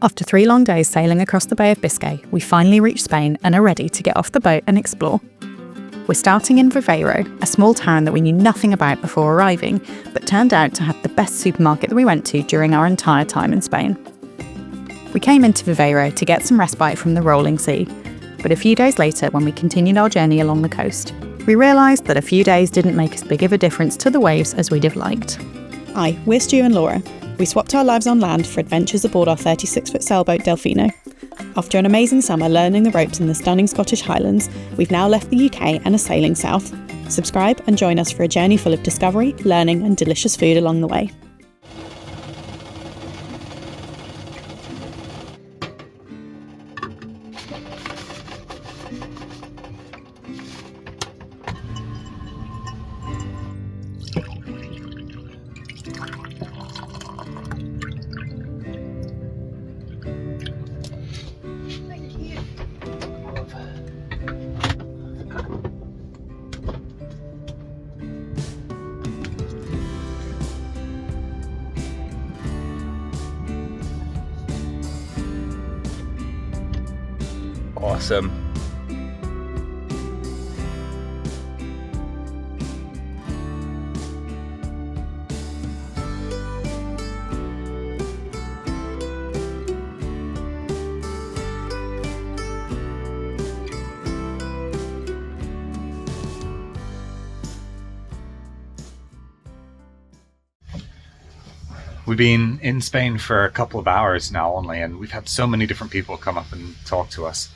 After 3 long days sailing across the Bay of Biscay, we finally reach Spain and are ready to get off the boat and explore. We're starting in Viveiro, a small town that we knew nothing about before arriving, but turned out to have the best supermarket that we went to during our entire time in Spain. We came into Viveiro to get some respite from the rolling sea, but a few days later, when we continued our journey along the coast, we realised that a few days didn't make as big of a difference to the waves as we'd have liked. Hi, we're Stu and Laura. We swapped our lives on land for adventures aboard our 36-foot sailboat Delfino. After an amazing summer learning the ropes in the stunning Scottish Highlands, we've now left the UK and are sailing south. Subscribe and join us for a journey full of discovery, learning and delicious food along the way. Awesome. We've been in Spain for a couple of hours now only, and we've had so many different people come up and talk to us.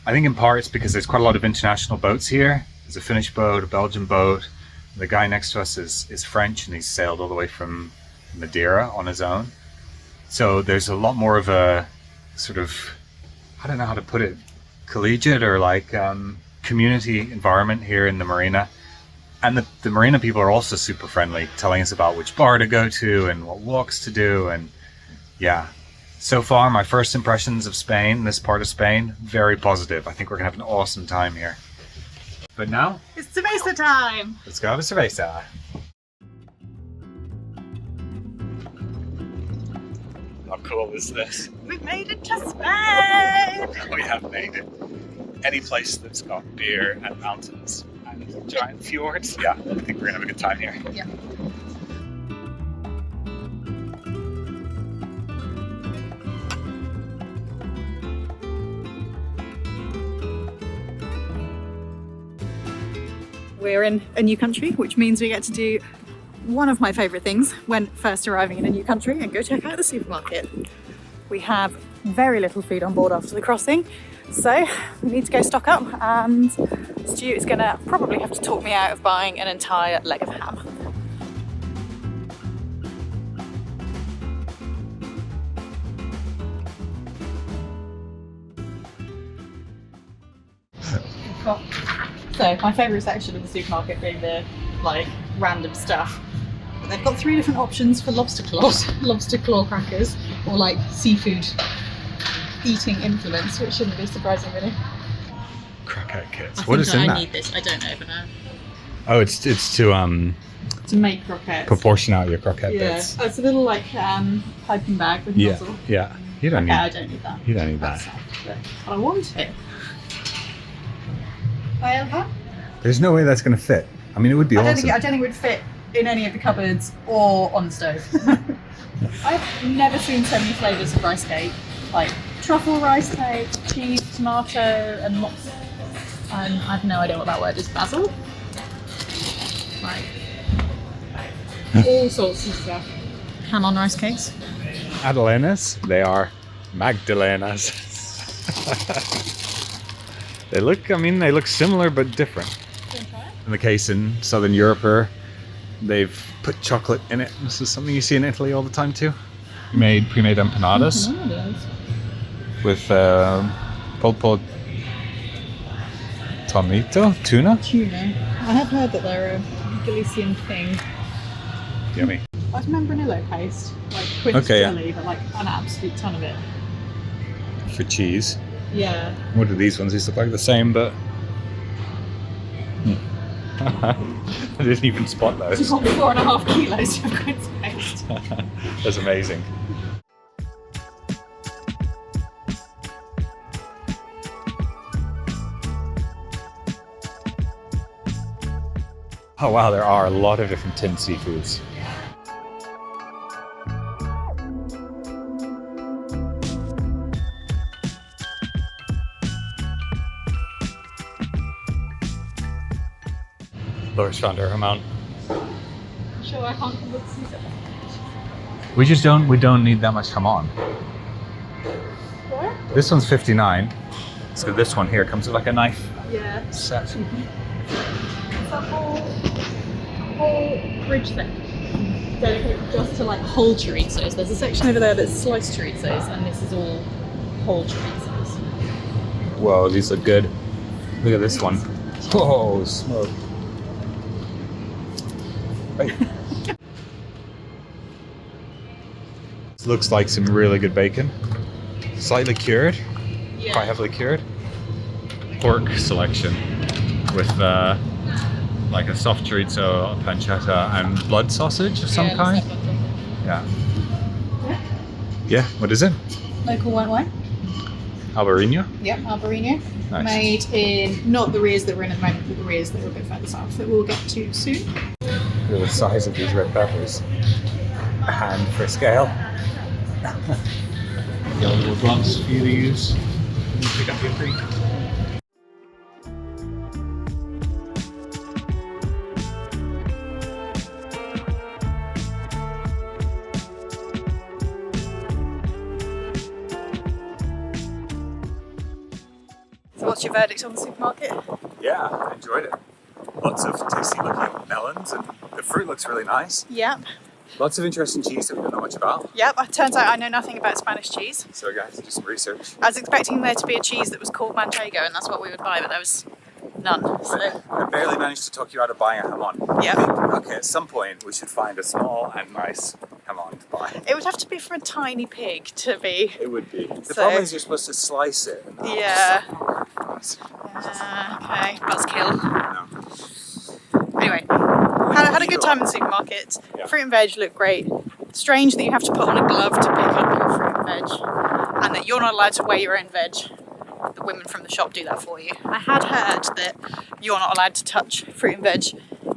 I think in part it's because there's quite a lot of international boats here. There's a Finnish boat, a Belgian boat. The guy next to us is French, and he's sailed all the way from Madeira on his own. So there's a lot more of a sort of, I don't know how to put it, collegiate or like community environment here in the marina. And the marina people are also super friendly, telling us about which bar to go to and what walks to do. And yeah, so far my first impressions of Spain, this part of Spain, very positive. I think we're gonna have an awesome time here. But now, It's cerveza time! let's go have a cerveza. How cool is this? We've made it to Spain! We have made it. Any place that's got beer and mountains and giant fjords, yeah, I think we're gonna have a good time here. Yeah. We're in a new country, which means we get to do one of my favourite things when first arriving in a new country and go check out the supermarket. We have very little food on board after the crossing, so we need to go stock up, and Stu is going to probably have to talk me out of buying an entire leg of ham. So my favourite section of the supermarket being the like random stuff. But they've got 3 different options for lobster claws, lobster claw crackers, or like seafood eating implements, which shouldn't be surprising really. Croquette kits. I What think is in I that? need this. I don't know, but Oh, it's to make croquettes. proportion out your croquette Yeah, bits. oh, it's a little like piping bag with Yeah, nozzle. yeah. You don't Okay, I need. don't need that. You don't need That's that. sad, but I want it. I There's no way that's going to fit. I mean, it would be don't awesome. think it would fit in any of the cupboards or on the stove. I've never seen so many flavours of rice cake. Like truffle rice cake, cheese, tomato, and lots. I have no idea what that word is. Basil. Like all sorts of stuff. Ham on rice cakes. Adelenas? They are Magdalenas. They look similar but different. In the case in Southern Europe, they've put chocolate in it. This is something you see in Italy all the time too. Pre-made empanadas with polpo tonito, tuna. Tuna. I have heard that they're a Galician thing. Yummy. Like membranillo paste, like quince Okay, yeah. chili, but like an absolute ton of it. For cheese. Yeah. What are these ones? These look like the same, but I didn't even spot those. It's got 4.5 kilos of quince paste. That's amazing. Oh wow, there are a lot of different tinned seafoods. Laura's found her amount. Sure, I can't look. We don't need that much hamon. What? This one's 59. So this one here comes with like a knife set. It's a whole fridge thing dedicated just to like whole chorizos. There's a section over there that's sliced chorizos, and this is all whole chorizos. Whoa, these look good. Look at this one. Whoa, smoke. Hey. This looks like some really good bacon. Slightly cured, quite heavily cured. Pork selection with like a soft chorizo, pancetta, and blood sausage of some kind. Yeah. Yeah, what is it? Local white wine. Albarino? Yep, Albarino. Nice. Made in not the rears that we're in at the moment, but the rears that are a bit further south that we'll get to soon. Look at the size of these red peppers. A hand for scale. The little gloves for you to use. Pick up your treat. So what's your verdict on the supermarket? Yeah, I enjoyed it. Lots of tasty looking melons, and the fruit looks really nice. Yep. Lots of interesting cheese that we don't know much about. Yep, it turns out I know nothing about Spanish cheese. So I got to do some research. I was expecting there to be a cheese that was called manchego, and that's what we would buy, but there was none. So I barely managed to talk you out of buying a hamon. yeah. I think, okay, at some point we should find a small and nice hamon to buy. It would have to be from a tiny pig to be. It would be. The So- problem is you're supposed to slice it. And Yeah. Okay, buzzkill. No. Anyway, had a good time in the supermarket. Yeah. Fruit and veg looked great. Strange that you have to put on a glove to pick up your fruit and veg, and that you're not allowed to weigh your own veg. The women from the shop do that for you. I had heard that you're not allowed to touch fruit and veg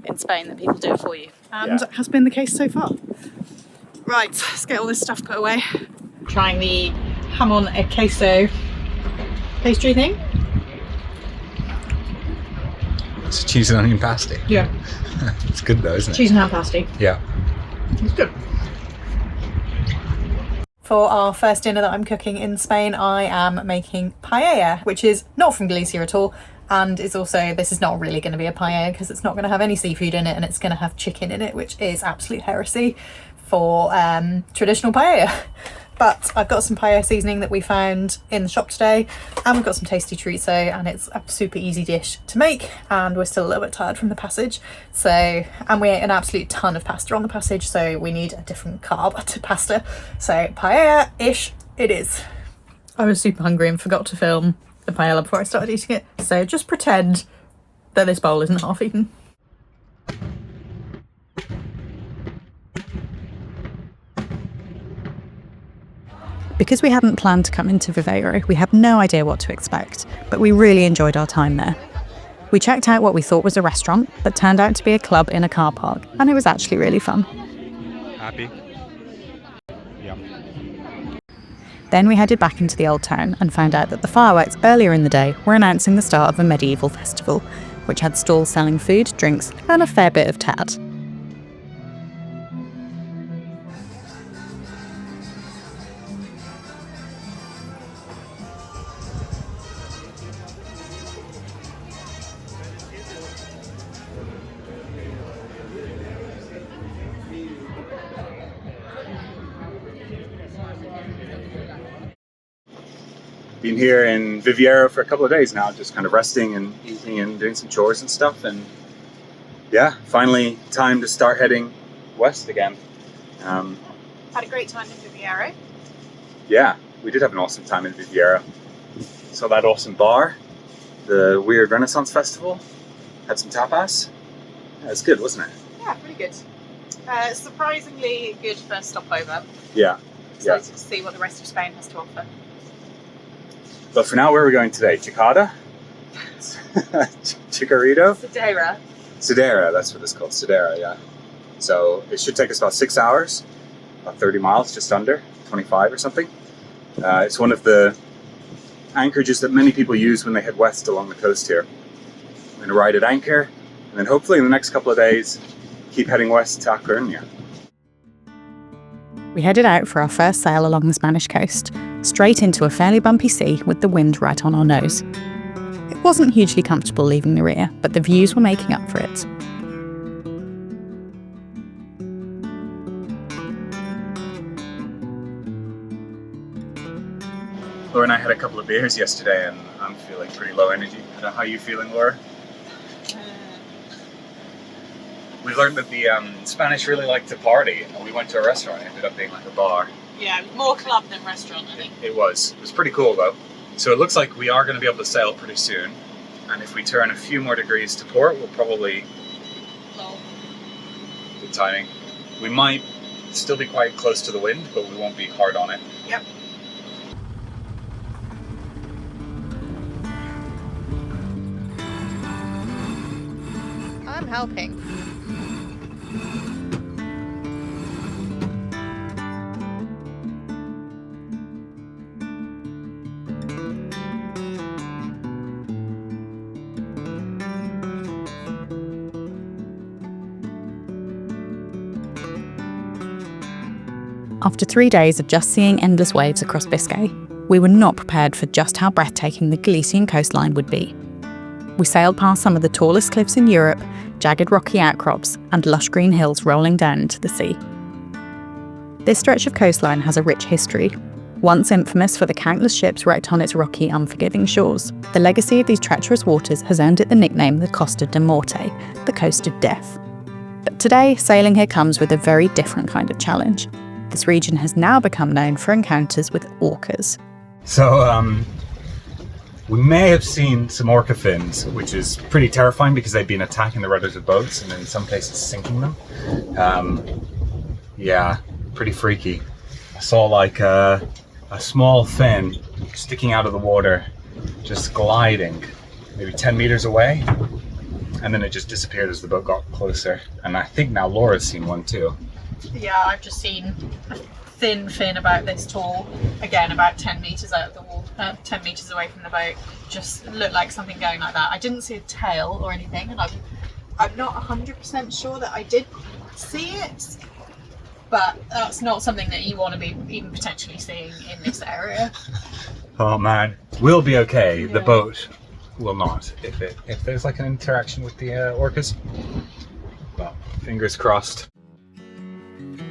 in Spain, that people do it for you, and Yeah. has been the case so far. Right, let's get all this stuff put away. Trying the jamon e queso pastry thing. It's a cheese and onion pasty. Yeah, It's good though, isn't it? cheese and ham pasty. Yeah. It's good. For our first dinner that I'm cooking in Spain, I am making paella, which is not from Galicia at all. And is also, this is not really going to be a paella because it's not going to have any seafood in it, and it's going to have chicken in it, which is absolute heresy for traditional paella. But I've got some paella seasoning that we found in the shop today, and we've got some tasty chorizo, and it's a super easy dish to make, and we're still a little bit tired from the passage. So, and we ate an absolute ton of pasta on the passage, so we need a different carb to pasta. So paella-ish it is. I was super hungry and forgot to film the paella before I started eating it, so just pretend that this bowl isn't half eaten. Because we hadn't planned to come into Viveiro, we had no idea what to expect, but we really enjoyed our time there. We checked out what we thought was a restaurant, but turned out to be a club in a car park, and it was actually really fun. Happy? Yeah. Then we headed back into the old town and found out that the fireworks earlier in the day were announcing the start of a medieval festival, which had stalls selling food, drinks, and a fair bit of tat. Been here in Viveiro for a couple of days now, just kind of resting and eating and doing some chores and stuff, and yeah, finally time to start heading west again. Had a great time in Viveiro. Yeah, we did have an awesome time in Viveiro. Saw that awesome bar, the weird Renaissance Festival, had some tapas. Yeah, it was good, wasn't it? Yeah, pretty good. Surprisingly good first stopover. Yeah. Excited to see what the rest of Spain has to offer. But for now, where are we going today? Chicada? Chicarito? Cedeira. Cedeira, that's what it's called, Cedeira, yeah. So it should take us about 6 hours, about 30 miles, just under, 25 or something. It's one of the anchorages that many people use when they head west along the coast here. We're going to ride at anchor, and then hopefully in the next couple of days, keep heading west to A Coruña. We headed out for our first sail along the Spanish coast, straight into a fairly bumpy sea with the wind right on our nose. It wasn't hugely comfortable leaving the rear, but the views were making up for it. Laura and I had a couple of beers yesterday and I'm feeling pretty low energy. I don't know how you feeling, Laura? We learned that the Spanish really like to party, and we went to a restaurant. It ended up being like a bar. Yeah, more club than restaurant, I think. It was pretty cool though. So it looks like we are going to be able to sail pretty soon. And if we turn a few more degrees to port, we'll probably... Lol. Good timing. We might still be quite close to the wind, but we won't be hard on it. Yep. I'm helping. After 3 days of just seeing endless waves across Biscay, we were not prepared for just how breathtaking the Galician coastline would be. We sailed past some of the tallest cliffs in Europe, jagged rocky outcrops, and lush green hills rolling down into the sea. This stretch of coastline has a rich history. Once infamous for the countless ships wrecked on its rocky, unforgiving shores, the legacy of these treacherous waters has earned it the nickname the Costa de Morte, the Coast of Death. But today, sailing here comes with a very different kind of challenge. This region has now become known for encounters with orcas. So, we may have seen some orca fins, which is pretty terrifying because they've been attacking the rudders of boats and in some cases sinking them. Yeah, pretty freaky. I saw like a small fin sticking out of the water, just gliding maybe 10 meters away, and then it just disappeared as the boat got closer. And I think now Laura's seen one too. Yeah, I've just seen a thin fin about this tall, again about 10 metres out of the wall, 10 metres away from the boat. Just looked like something going like that. I didn't see a tail or anything, and I'm not 100% sure that I did see it, but that's not something that you want to be even potentially seeing in this area. Oh man, we'll be okay. Yeah. The boat will not if there's like an interaction with the orcas. Well, fingers crossed.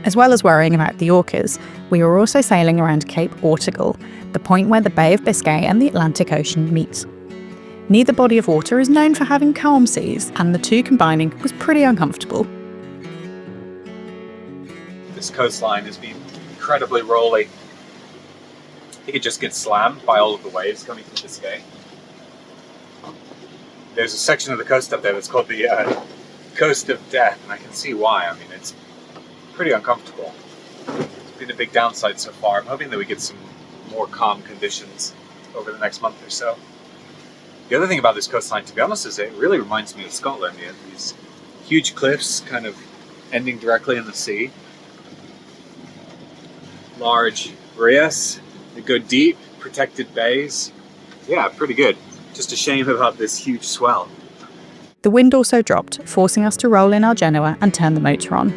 As well as worrying about the orcas, we were also sailing around Cape Ortegal, the point where the Bay of Biscay and the Atlantic Ocean meet. Neither body of water is known for having calm seas, and the two combining was pretty uncomfortable. This coastline has been incredibly rolly. I think it just gets slammed by all of the waves coming from Biscay. There's a section of the coast up there that's called the Coast of Death, and I can see why. I mean, it's pretty uncomfortable. It's been a big downside so far. I'm hoping that we get some more calm conditions over the next month or so. The other thing about this coastline, to be honest, is it really reminds me of Scotland. You have these huge cliffs kind of ending directly in the sea. Large reefs that go deep, protected bays. Yeah, pretty good. Just a shame about this huge swell. The wind also dropped, forcing us to roll in our Genoa and turn the motor on.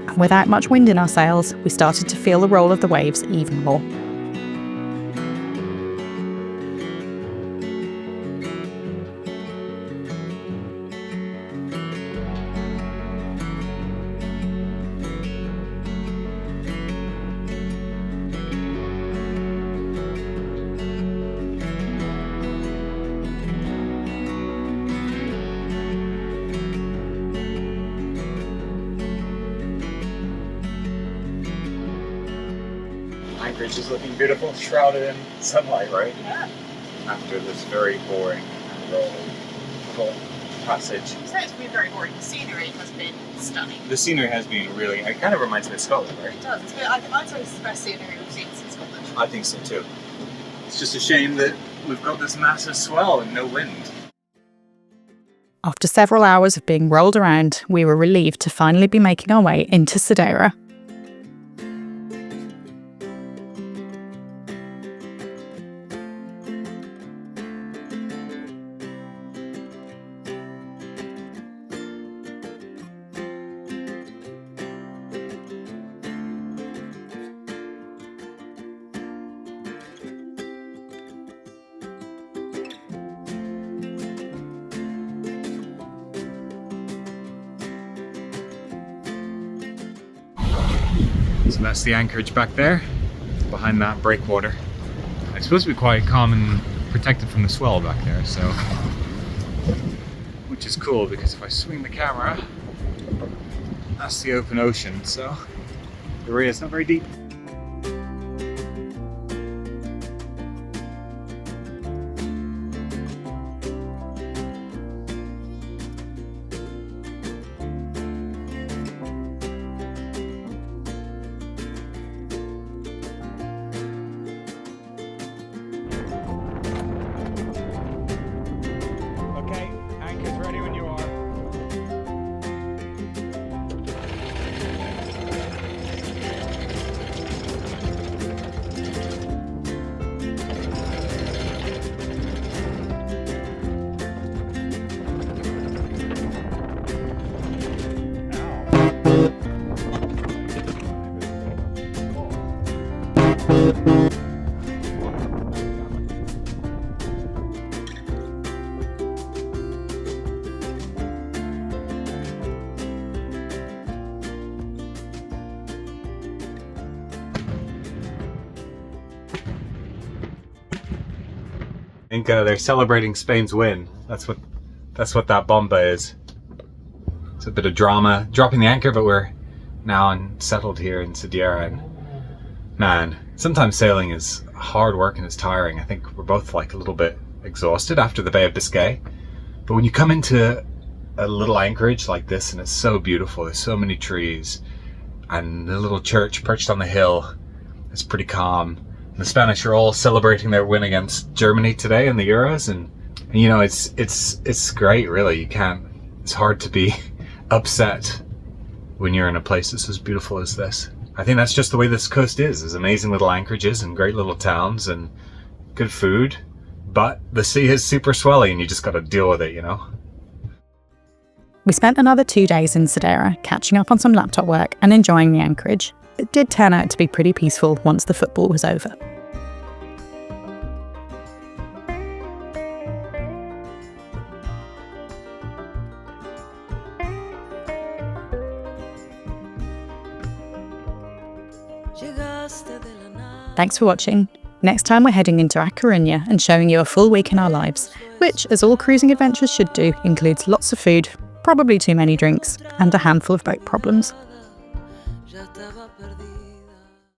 And without much wind in our sails, we started to feel the roll of the waves even more. Anchorage is looking beautiful, shrouded in sunlight, right? Yeah. After this very boring and rolling passage. So it's been very boring. The scenery has been stunning. The scenery has been really, it kind of reminds me of Scotland, right? It does. I'd say it's the best scenery we've seen since Scotland. I think so too. It's just a shame that we've got this massive swell and no wind. After several hours of being rolled around, we were relieved to finally be making our way into Cedeira. So that's the anchorage back there, behind that breakwater. It's supposed to be quite calm and protected from the swell back there, so which is cool because if I swing the camera, that's the open ocean, so the area is not very deep. Okay, anchor's ready when you are. I think they're celebrating Spain's win. That's what that bomba is. It's a bit of drama, dropping the anchor, but we're now settled here in Cedeira. And man, sometimes sailing is hard work and it's tiring. I think we're both like a little bit exhausted after the Bay of Biscay. But when you come into a little anchorage like this, and it's so beautiful, there's so many trees, and the little church perched on the hill, it's pretty calm. The Spanish are all celebrating their win against Germany today in the Euros, and you know, it's great, really. It's hard to be upset when you're in a place that's as beautiful as this. I think that's just the way this coast is. There's amazing little anchorages and great little towns and good food, but the sea is super swelly and you just got to deal with it, you know? We spent another 2 days in Cedeira, catching up on some laptop work and enjoying the anchorage. It did turn out to be pretty peaceful once the football was over. Thanks for watching. Next time we're heading into A Coruña and showing you a full week in our lives, which, as all cruising adventures should do, includes lots of food, probably too many drinks, and a handful of boat problems.